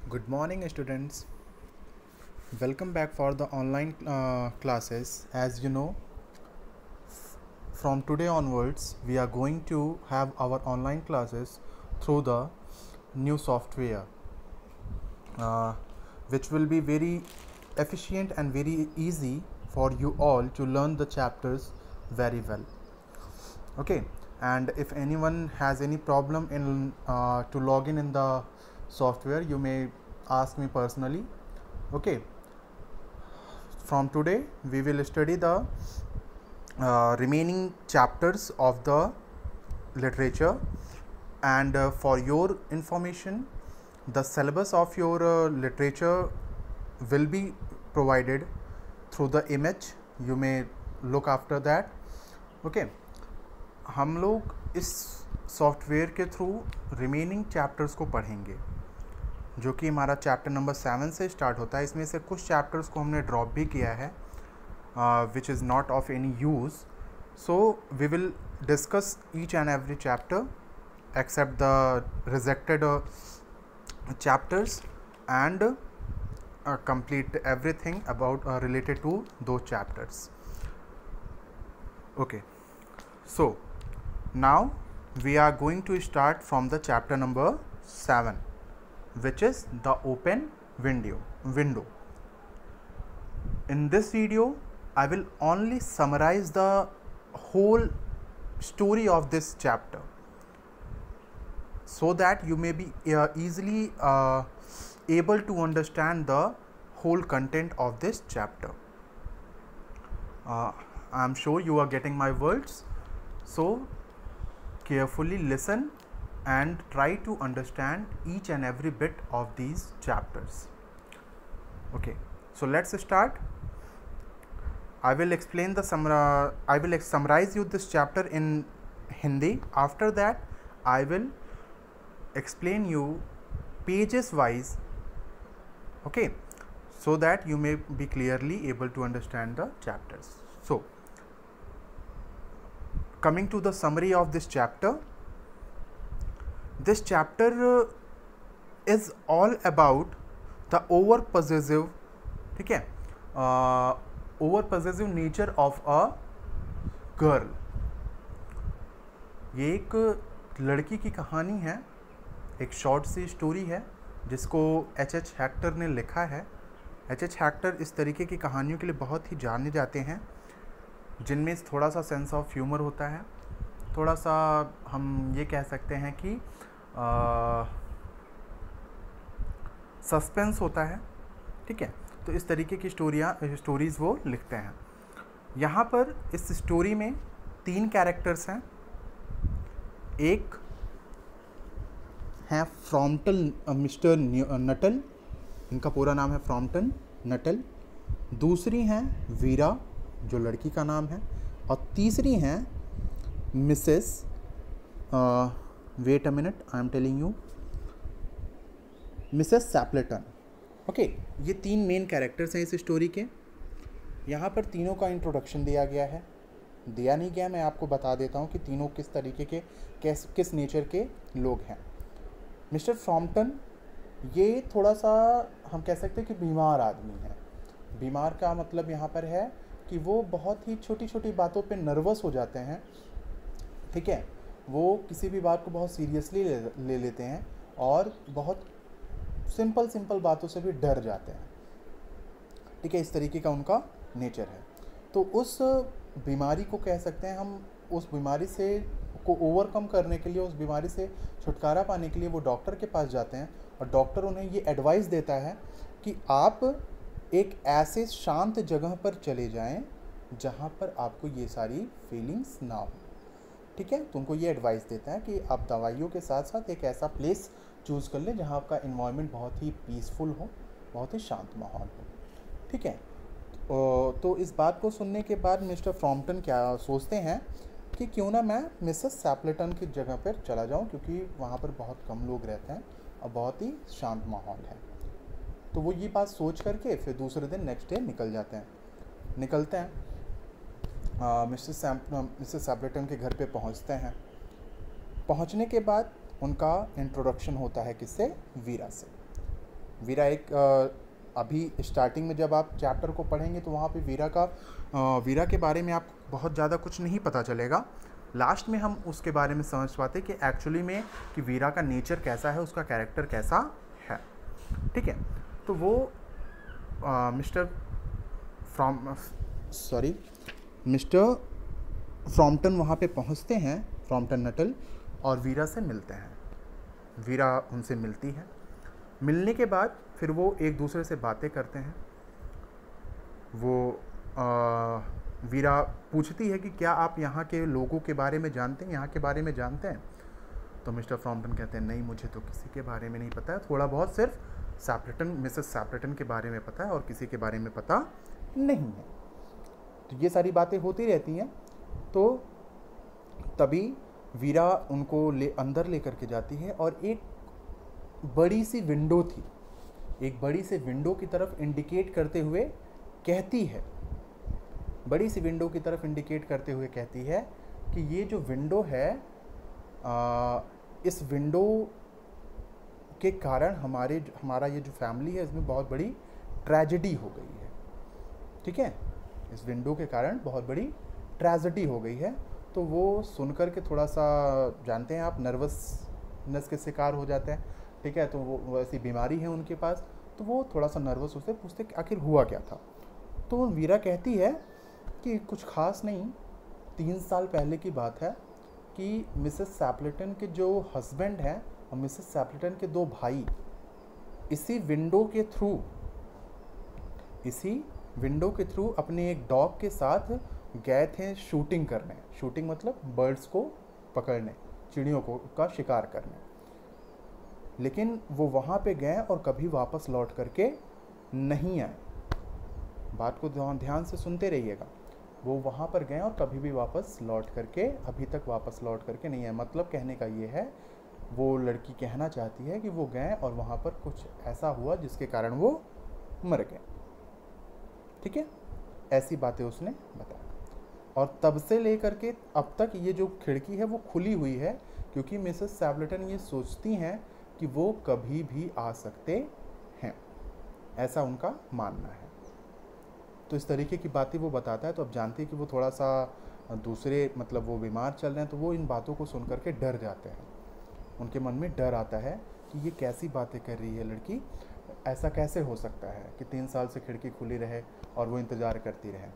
Good morning, students. Welcome back for the online classes. As you know, from today onwards, we are going to have our online classes through the new software, uh, which will be very efficient and very easy for you all to learn the chapters very well. Okay, and if anyone has any problem in to log in the software, you may ask me personally. Okay, from today we will study the remaining chapters of the literature, and for your information, the syllabus of your literature will be provided through the image. You may look after that. Okay, हम लोग इस software के through remaining chapters को पढ़ेंगे, जो कि हमारा chapter number 7 से स्टार्ट होता है. इसमें से कुछ चैप्टर्स को हमने ड्रॉप भी किया है, which is not of any use. So we will discuss each and every chapter except the rejected chapters and complete everything about related to those chapters. Okay, so now we are going to start from the chapter number 7, which is the open window. In this video I will only summarize the whole story of this chapter, so that you may be easily able to understand the whole content of this chapter. I am sure you are getting my words, so carefully listen and try to understand each and every bit of these chapters. Okay, so let's start. I will explain the I will summarize you this chapter in Hindi. After that I will explain you pages wise, okay, so that you may be clearly able to understand the chapters. So coming to the summary of this chapter is all about the over possessive, ठीक है, over possessive nature of a girl. ये एक लड़की की कहानी है, एक short सी story है जिसको H.H. हेक्टर ने लिखा है. H.H. हेक्टर इस तरीके की कहानियों के लिए बहुत ही जाने जाते हैं, जिनमें थोड़ा सा सेंस ऑफ ह्यूमर होता है, थोड़ा सा हम ये कह सकते हैं कि सस्पेंस होता है, ठीक है. तो इस तरीके की स्टोरीज़ वो लिखते हैं. यहाँ पर इस स्टोरी में 3 कैरेक्टर्स हैं. एक हैं फ्रॉम्पटन मिस्टर नटल, इनका पूरा नाम है फ्रॉम्पटन नटल. दूसरी हैं वीरा, जो लड़की का नाम है. और तीसरी हैं Mrs, wait a minute, I am telling you, Mrs Stapleton. Okay, ये 3 मेन कैरेक्टर्स हैं इस स्टोरी के. यहाँ पर तीनों का इंट्रोडक्शन दिया गया है. दिया नहीं गया, मैं आपको बता देता हूँ कि तीनों किस तरीके के किस नेचर के लोग हैं. मिस्टर फ्रॉम्पटन ये थोड़ा सा हम कह सकते हैं कि बीमार आदमी है. बीमार का मतलब यहाँ पर है कि वो बहुत ही छोटी छोटी बातों पे नर्वस हो जाते हैं, ठीक है. वो किसी भी बात को बहुत सीरियसली ले लेते हैं और बहुत सिंपल बातों से भी डर जाते हैं, ठीक है. इस तरीके का उनका नेचर है. तो उस बीमारी को कह सकते हैं हम, उस बीमारी से को ओवरकम करने के लिए, उस बीमारी से छुटकारा पाने के लिए वो डॉक्टर के पास जाते हैं. और डॉक्टर उन्हें ये एडवाइस देता है कि आप एक ऐसे शांत जगह पर चले जाएं जहां पर आपको ये सारी फीलिंग्स ना हो, ठीक है. तो उनको ये एडवाइस देता है कि आप दवाइयों के साथ साथ एक ऐसा प्लेस चूज़ कर लें जहां आपका इन्वायरमेंट बहुत ही पीसफुल हो, बहुत ही शांत माहौल हो, ठीक है. तो इस बात को सुनने के बाद मिस्टर फ्रॉम्पटन क्या सोचते हैं कि क्यों ना मैं मिसेस सैपलेटन की जगह पर चला जाऊं, क्योंकि वहाँ पर बहुत कम लोग रहते हैं और बहुत ही शांत माहौल है. तो वो ये बात सोच करके फिर दूसरे दिन नेक्स्ट डे निकलते हैं. मिसेस सैपलेटन के घर पे पहुँचते हैं. पहुँचने के बाद उनका इंट्रोडक्शन होता है किससे, वीरा से. वीरा एक अभी स्टार्टिंग में जब आप चैप्टर को पढ़ेंगे तो वहाँ पे वीरा के बारे में आपको बहुत ज़्यादा कुछ नहीं पता चलेगा। लास्ट में हम उसके बारे में समझ पाते कि एक्चुअली में कि वीरा का नेचर कैसा है, उसका कैरेक्टर कैसा है। ठीक है, तो वो मिस्टर फ्रॉम्पटन वहाँ पे पहुँचते हैं, फ्रॉम्पटन नटल, और वीरा से मिलते हैं। वीरा उनसे मिलती है। मिलने के बाद फिर वो एक दूसरे से बातें करते हैं। वो वीरा पूछती है कि क्या आप यहाँ के लोगों के बारे में जानते हैं, यहाँ के बारे में जानते हैं? तो मिस्टर फ्रॉम्पटन कहते हैं नहीं, मुझे तो किसी के बारे में नहीं पता है, थोड़ा बहुत सिर्फ मिसेस सैपलेटन के बारे में पता है और किसी के बारे में पता नहीं है। तो ये सारी बातें होती रहती हैं। तो तभी वीरा उनको अंदर लेकर के जाती है और एक बड़ी सी विंडो थी, एक बड़ी सी विंडो की तरफ इंडिकेट करते हुए कहती है, बड़ी सी विंडो की तरफ इंडिकेट करते हुए कहती है कि ये जो विंडो है, इस विंडो के कारण हमारा ये जो फैमिली है इसमें बहुत बड़ी ट्रेजेडी हो गई है। ठीक है, इस विंडो के कारण बहुत बड़ी ट्रेजेडी हो गई है। तो वो सुनकर के थोड़ा सा, जानते हैं आप, नर्वसनेस के शिकार हो जाते हैं। ठीक है, तो वो ऐसी बीमारी है उनके पास, तो वो थोड़ा सा नर्वस उससे पूछते कि आखिर हुआ क्या था। तो वीरा कहती है कि कुछ खास नहीं, 3 साल पहले की बात है कि मिसेस सैपलेटन के जो हस्बैंड हैं और मिसेस सैपलेटन के 2 भाई इसी विंडो के थ्रू अपने एक डॉग के साथ गए थे शूटिंग करने। शूटिंग मतलब बर्ड्स को पकड़ने, चिड़ियों को का शिकार करने। लेकिन वो वहाँ पे गए और कभी वापस लौट करके नहीं आए। बात को ध्यान से सुनते रहिएगा। वो वहाँ पर गए और कभी भी वापस लौट करके, अभी तक वापस लौट करके नहीं आए। मतलब कहने का ये है, वो लड़की कहना चाहती है कि वो गए और वहाँ पर कुछ ऐसा हुआ जिसके कारण वो मर गए। ठीक है, ऐसी बातें उसने बताया। और तब से लेकर के अब तक ये जो खिड़की है वो खुली हुई है, क्योंकि मिसेस सैपलेटन ये सोचती हैं कि वो कभी भी आ सकते हैं, ऐसा उनका मानना है। तो इस तरीके की बातें वो बताता है। तो अब जानते हैं कि वो थोड़ा सा दूसरे, मतलब वो बीमार चल रहे हैं, तो वो इन बातों को सुन करके डर जाते हैं। उनके मन में डर आता है कि ये कैसी बातें कर रही है लड़की, ऐसा कैसे हो सकता है कि 3 साल से खिड़की खुली रहे और वो इंतज़ार करती रहे।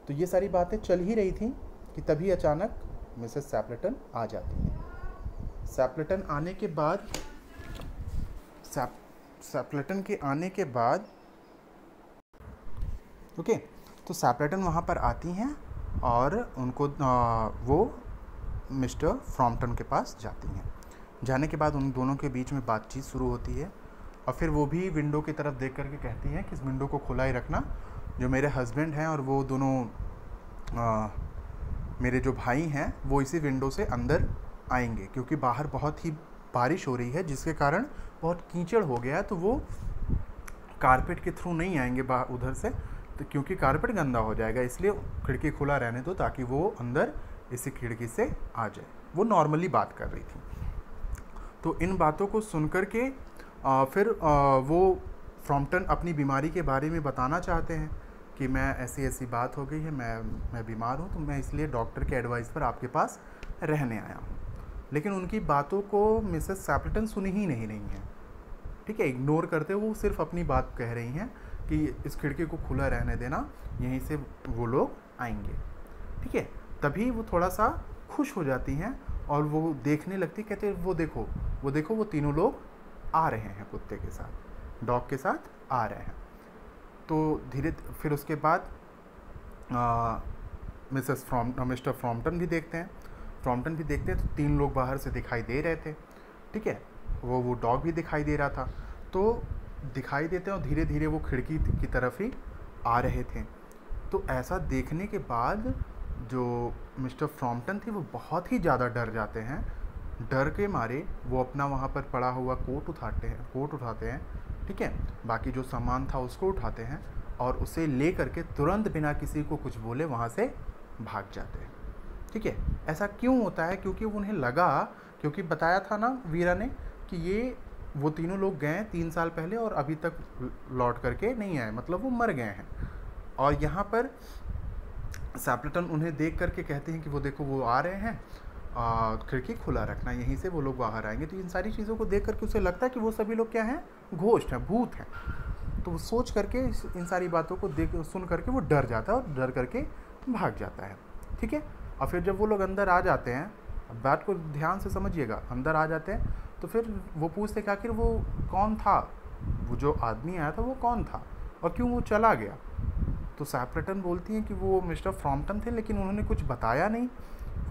तो ये सारी बातें चल ही रही थी कि तभी अचानक मिसेस सैपलेटन आ जाती हैं। सैपलेटन आने के बाद ओके, तो सैपलेटन वहाँ पर आती हैं और उनको वो मिस्टर फ्रॉम्पटन के पास जाती हैं। जाने के बाद उन दोनों के बीच में बातचीत शुरू होती है और फिर वो भी विंडो की तरफ देख करके कहती हैं कि इस विंडो को खुला ही रखना, जो मेरे हस्बैंड हैं और वो दोनों मेरे जो भाई हैं वो इसी विंडो से अंदर आएंगे, क्योंकि बाहर बहुत ही बारिश हो रही है जिसके कारण बहुत कीचड़ हो गया है। तो वो कारपेट के थ्रू नहीं आएंगे उधर से, तो क्योंकि कारपेट गंदा हो जाएगा, इसलिए खिड़की खुला रहने दो ताकि वो अंदर इसी खिड़की से आ जाए। वो नॉर्मली बात कर रही थी। तो इन बातों को सुनकर के फिर वो फ्रॉम्पटन अपनी बीमारी के बारे में बताना चाहते हैं कि मैं ऐसी बात हो गई है, मैं बीमार हूँ, तो मैं इसलिए डॉक्टर के एडवाइस पर आपके पास रहने आया हूँ। लेकिन उनकी बातों को मिसेस सैपलेटन सुनी ही नहीं रही हैं। ठीक है, इग्नोर करते वो सिर्फ अपनी बात कह रही हैं कि इस खिड़की को खुला रहने देना, यहीं से वो लोग आएंगे। ठीक है, तभी वो थोड़ा सा खुश हो जाती हैं और वो देखने लगती, कहते वो देखो वो तीनों लोग आ रहे हैं, कुत्ते के साथ, डॉग के साथ आ रहे हैं। तो फिर उसके बाद मिस्टर फ्रॉम्पटन भी देखते हैं। तो 3 लोग बाहर से दिखाई दे रहे थे। ठीक है, वो डॉग भी दिखाई दे रहा था। तो दिखाई देते हैं और धीरे धीरे वो खिड़की की तरफ ही आ रहे थे। तो ऐसा देखने के बाद जो मिस्टर फ्रॉम्पटन थे वो बहुत ही ज़्यादा डर जाते हैं। डर के मारे वो अपना वहाँ पर पड़ा हुआ कोट उठाते हैं। ठीक है, बाकी जो सामान था उसको उठाते हैं और उसे ले करके तुरंत बिना किसी को कुछ बोले वहाँ से भाग जाते हैं। ठीक है, ऐसा क्यों होता है? क्योंकि उन्हें लगा, क्योंकि बताया था ना वीरा ने कि ये वो तीनों लोग गए 3 साल पहले और अभी तक लौट करके नहीं आए, मतलब वो मर गए हैं। और यहाँ पर सैपलेटन उन्हें देख करके कहते हैं कि वो देखो वो आ रहे हैं, खिड़की खुला रखना, यहीं से वो लोग बाहर आएंगे। तो इन सारी चीज़ों को देख करके उसे लगता है कि वो सभी लोग क्या हैं, घोस्ट हैं, भूत हैं। तो वो सोच करके इन सारी बातों को देख सुन करके वो डर जाता है और डर करके भाग जाता है। ठीक है। और फिर जब वो लोग अंदर आ जाते हैं, बात को ध्यान से समझिएगा, अंदर आ जाते हैं तो फिर वो पूछते कि आखिर वो कौन था, वो जो आदमी आया था वो कौन था और क्यों वो चला गया। तो सैपलेटन बोलती हैं कि वो मिस्टर फ्रॉम्पटन थे, लेकिन उन्होंने कुछ बताया नहीं।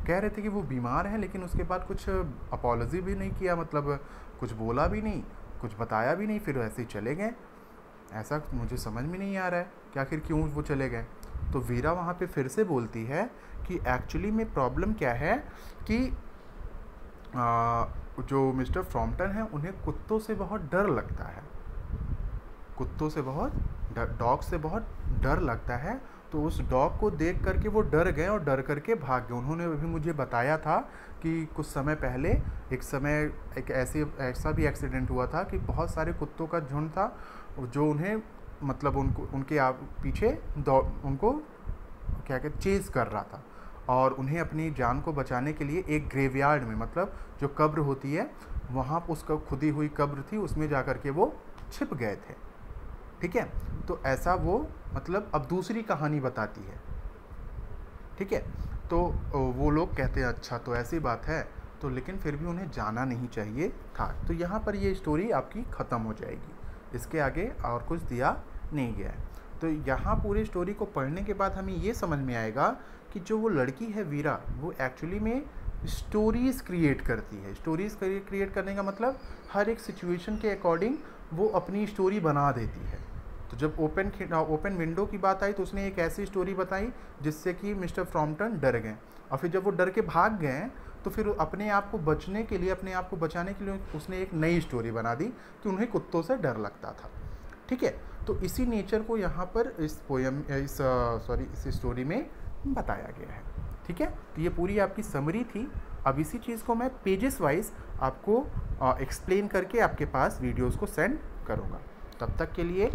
कह रहे थे कि वो बीमार हैं, लेकिन उसके बाद कुछ अपॉलॉजी भी नहीं किया, मतलब कुछ बोला भी नहीं, कुछ बताया भी नहीं, फिर ऐसे ही चले गए। ऐसा मुझे समझ में नहीं आ रहा है कि आखिर क्यों वो चले गए। तो वीरा वहाँ पे फिर से बोलती है कि एक्चुअली में प्रॉब्लम क्या है कि जो मिस्टर फ्रॉम्पटन है उन्हें कुत्तों से बहुत डर लगता है, कुत्तों से बहुत डॉग से बहुत डर लगता है। तो उस डॉग को देख करके वो डर गए और डर करके भाग गए। उन्होंने अभी मुझे बताया था कि कुछ समय पहले एक ऐसा भी एक्सीडेंट हुआ था कि बहुत सारे कुत्तों का झुंड था जो उन्हें मतलब उनके पीछे उनको क्या कहते चेज़ कर रहा था, और उन्हें अपनी जान को बचाने के लिए एक ग्रेवयार्ड में, मतलब जो कब्र होती है वहाँ उसका खुदी हुई कब्र थी, उसमें जा कर के वो छिप गए थे। ठीक है। तो ऐसा वो मतलब अब दूसरी कहानी बताती है। ठीक है। तो वो लोग कहते हैं अच्छा तो ऐसी बात है, तो लेकिन फिर भी उन्हें जाना नहीं चाहिए था। तो यहाँ पर ये स्टोरी आपकी ख़त्म हो जाएगी, इसके आगे और कुछ दिया नहीं गया है। तो यहाँ पूरी स्टोरी को पढ़ने के बाद हमें ये समझ में आएगा कि जो वो लड़की है वीरा, वो एक्चुअली में स्टोरीज़ क्रिएट करती है। स्टोरीज़ क्रिएट करने का मतलब हर एक सिचुएशन के अकॉर्डिंग वो अपनी स्टोरी बना देती है। तो जब ओपन विंडो की बात आई तो उसने एक ऐसी स्टोरी बताई जिससे कि मिस्टर फ्रॉम्पटन डर गए, और फिर जब वो डर के भाग गए तो फिर अपने आप को बचने के लिए, अपने आप को बचाने के लिए उसने एक नई स्टोरी बना दी कि उन्हें कुत्तों से डर लगता था। ठीक है। तो इसी नेचर को यहाँ पर इस स्टोरी में बताया गया है। ठीक है। तो ये पूरी आपकी समरी थी। अब इसी चीज़ को मैं पेजेस वाइज आपको एक्सप्लेन करके आपके पास वीडियोस को सेंड करूँगा। तब तक के लिए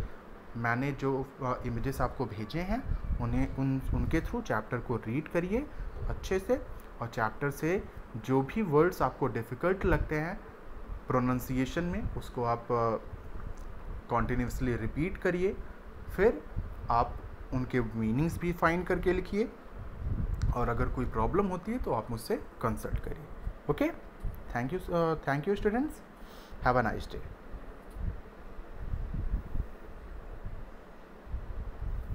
मैंने जो इमेजेस आपको भेजे हैं उन्हें उनके थ्रू चैप्टर को रीड करिए अच्छे से, और चैप्टर से जो भी वर्ड्स आपको डिफ़िकल्ट लगते हैं प्रोनाउंसिएशन में, उसको आप कॉन्टिन्यूसली रिपीट करिए। फिर आप उनके मीनिंग्स भी फाइंड करके लिखिए, और अगर कोई प्रॉब्लम होती है तो आप मुझसे कंसल्ट करिए। Okay, thank you students, have a nice day.